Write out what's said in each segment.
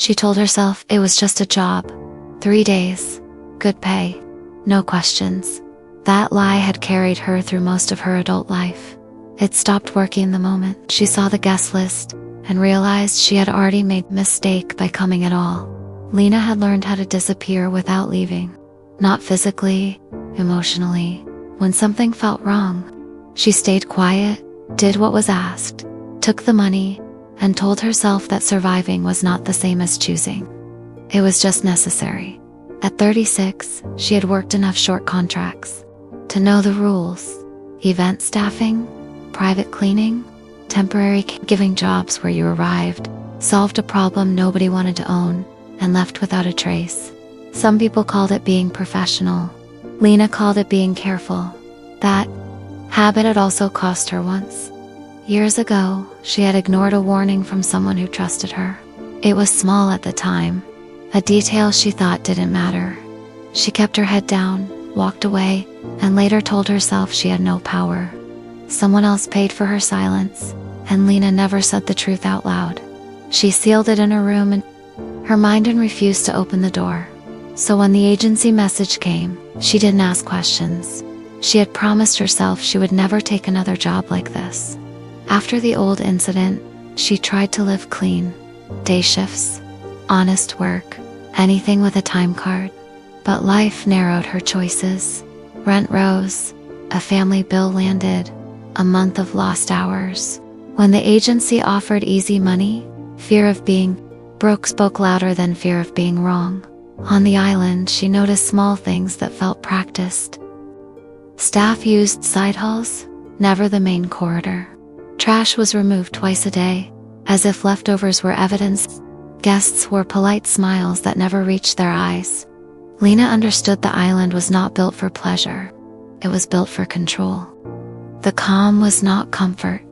She told herself it was just a job. 3 days. Good pay. No questions. That lie had carried her through most of her adult life. It stopped working the moment she saw the guest list and realized she had already made a mistake by coming at all. Lena had learned how to disappear without leaving. Not physically, emotionally. When something felt wrong, she stayed quiet, did what was asked, took the money, and told herself that surviving was not the same as choosing. It was just necessary. At 36, she had worked enough short contracts to know the rules. Event staffing, private cleaning, temporary caregiving jobs where you arrived, solved a problem nobody wanted to own, and left without a trace. Some people called it being professional. Lena called it being careful. That habit had also cost her once. Years ago, she had ignored a warning from someone who trusted her. It was small at the time, a detail she thought didn't matter. She kept her head down, walked away, and later told herself she had no power. Someone else paid for her silence, and Lena never said the truth out loud. She sealed it in her room and her mind and refused to open the door. So when the agency message came, she didn't ask questions. She had promised herself she would never take another job like this. After the old incident, she tried to live clean. Day shifts, honest work, anything with a time card. But life narrowed her choices. Rent rose, a family bill landed, a month of lost hours. When the agency offered easy money, fear of being broke spoke louder than fear of being wrong. On the island, she noticed small things that felt practiced. Staff used side halls, never the main corridor. Trash was removed twice a day, as if leftovers were evidence. Guests wore polite smiles that never reached their eyes. Lena understood the island was not built for pleasure. It was built for control. The calm was not comfort.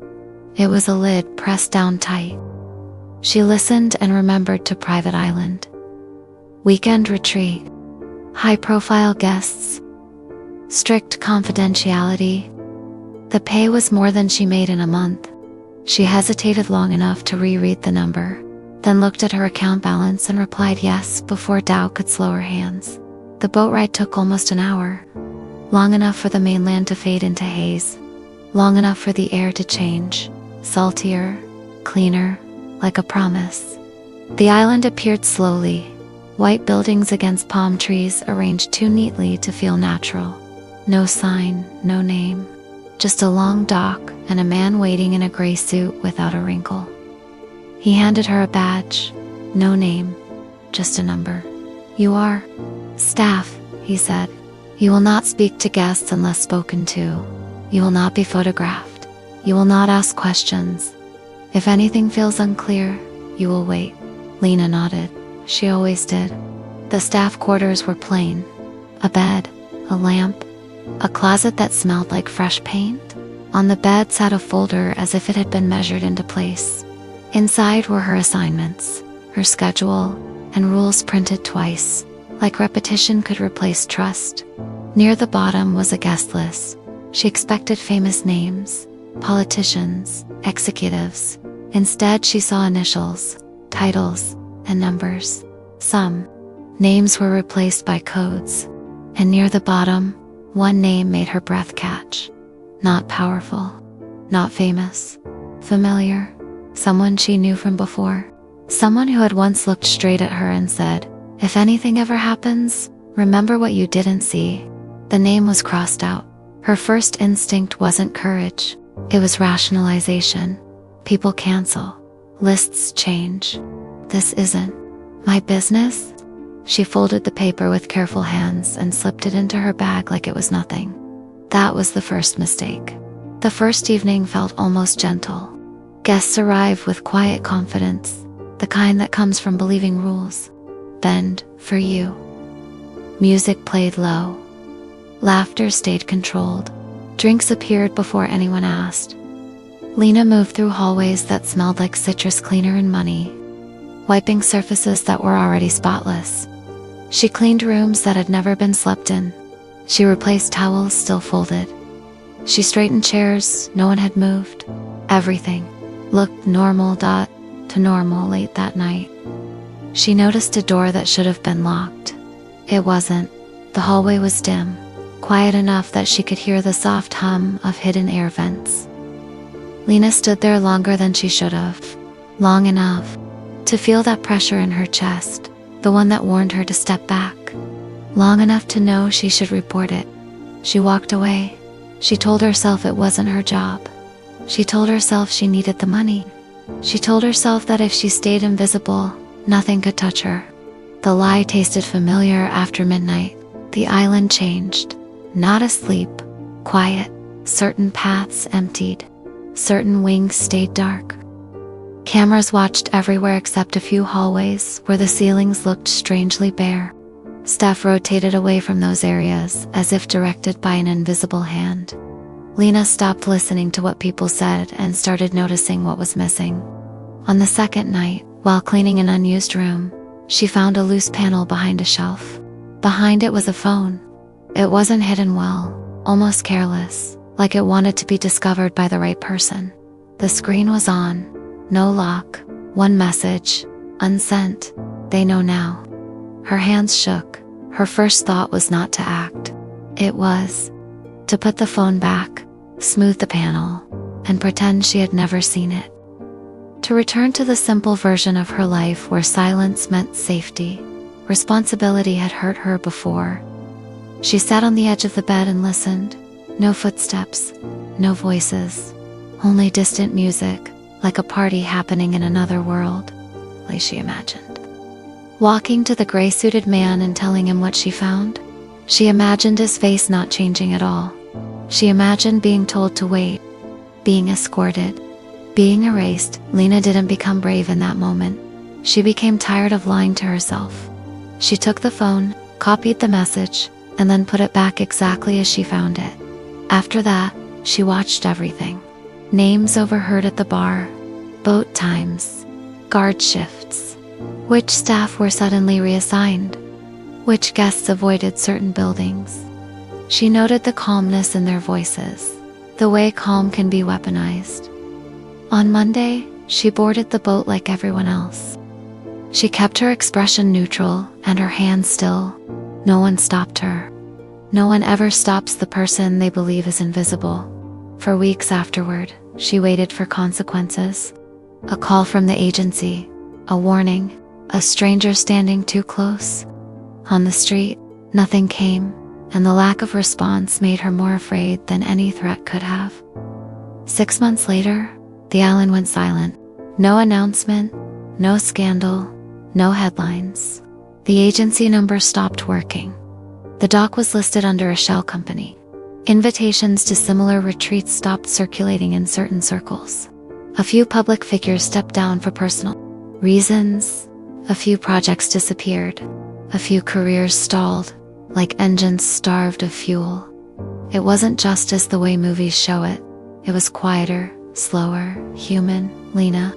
It was a lid pressed down tight. She listened and remembered to private island. Weekend retreat. High-profile guests. Strict confidentiality. The pay was more than she made in a month. She hesitated long enough to reread the number, then looked at her account balance and replied yes before doubt could slow her hands. The boat ride took almost an hour. Long enough for the mainland to fade into haze. Long enough for the air to change. Saltier, cleaner, like a promise. The island appeared slowly. White buildings against palm trees arranged too neatly to feel natural. No sign, no name. Just a long dock and a man waiting in a gray suit without a wrinkle. He handed her a badge. No name, just a number. "You are staff," he said. "You will not speak to guests unless spoken to. You will not be photographed. You will not ask questions. If anything feels unclear, you will wait." Lena nodded. She always did. The staff quarters were plain. A bed, a lamp, a closet that smelled like fresh paint. On the bed sat a folder as if it had been measured into place. Inside were her assignments, her schedule, and rules printed twice, like repetition could replace trust. Near the bottom was a guest list. She expected famous names, politicians, executives. Instead, she saw initials, titles, and numbers. Some names were replaced by codes, and near the bottom, one name made her breath catch. Not powerful, not famous, familiar, someone she knew from before. Someone who had once looked straight at her and said, "If anything ever happens, remember what you didn't see." The name was crossed out. Her first instinct wasn't courage, it was rationalization. People cancel. Lists change. This isn't my business. She folded the paper with careful hands and slipped it into her bag like it was nothing. That was the first mistake. The first evening felt almost gentle. Guests arrived with quiet confidence, the kind that comes from believing rules. Bend for you. Music played low. Laughter stayed controlled. Drinks appeared before anyone asked. Lena moved through hallways that smelled like citrus cleaner and money, wiping surfaces that were already spotless. She cleaned rooms that had never been slept in. She replaced towels still folded. She straightened chairs no one had moved. Everything looked normal to normal late that night. She noticed a door that should have been locked. It wasn't. The hallway was dim, quiet enough that she could hear the soft hum of hidden air vents. Lena stood there longer than she should have. Long enough to feel that pressure in her chest, the one that warned her to step back. Long enough to know she should report it. She walked away. She told herself it wasn't her job. She told herself she needed the money. She told herself that if she stayed invisible, nothing could touch her. The lie tasted familiar after midnight. The island changed. Not asleep, quiet. Certain paths emptied. Certain wings stayed dark. Cameras watched everywhere except a few hallways where the ceilings looked strangely bare. Staff rotated away from those areas as if directed by an invisible hand. Lena stopped listening to what people said and started noticing what was missing. On the second night, while cleaning an unused room, she found a loose panel behind a shelf. Behind it was a phone. It wasn't hidden well, almost careless, like it wanted to be discovered by the right person. The screen was on. No lock. One message. Unsent. They know now. Her hands shook. Her first thought was not to act. It was to put the phone back, smooth the panel, and pretend she had never seen it. To return to the simple version of her life where silence meant safety. Responsibility had hurt her before. She sat on the edge of the bed and listened. No footsteps, no voices, only distant music, like a party happening in another world, like she imagined. Walking to the gray-suited man and telling him what she found, she imagined his face not changing at all. She imagined being told to wait, being escorted, being erased. Lena didn't become brave in that moment. She became tired of lying to herself. She took the phone, copied the message, and then put it back exactly as she found it. After that, she watched everything. Names overheard at the bar, boat times, guard shifts, which staff were suddenly reassigned, which guests avoided certain buildings. She noted the calmness in their voices, the way calm can be weaponized. On Monday, she boarded the boat like everyone else. She kept her expression neutral and her hands still. No one stopped her. No one ever stops the person they believe is invisible. For weeks afterward, she waited for consequences. A call from the agency, a warning, a stranger standing too close. On the street, nothing came, and the lack of response made her more afraid than any threat could have. 6 months later, the island went silent. No announcement, no scandal, no headlines. The agency number stopped working. The dock was listed under a shell company. Invitations to similar retreats stopped circulating in certain circles. A few public figures stepped down for personal reasons. A few projects disappeared. A few careers stalled, like engines starved of fuel. It wasn't justice the way movies show it. It was quieter, slower, human. Lena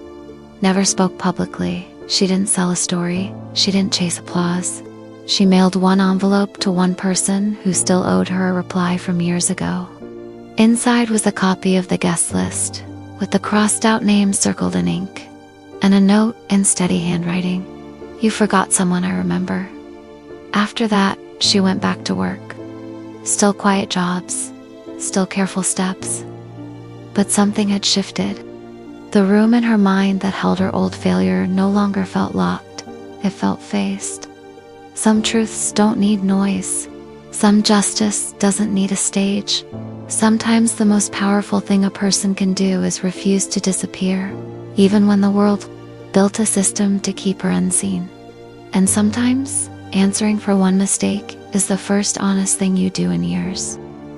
never spoke publicly. She didn't sell a story. She didn't chase applause. She mailed one envelope to one person who still owed her a reply from years ago. Inside was a copy of the guest list, with the crossed-out names circled in ink, and a note in steady handwriting. "You forgot someone I remember." After that, she went back to work. Still quiet jobs, still careful steps. But something had shifted. The room in her mind that held her old failure no longer felt locked. It felt faced. Some truths don't need noise. Some justice doesn't need a stage. Sometimes the most powerful thing a person can do is refuse to disappear, even when the world built a system to keep her unseen. And sometimes, answering for one mistake is the first honest thing you do in years.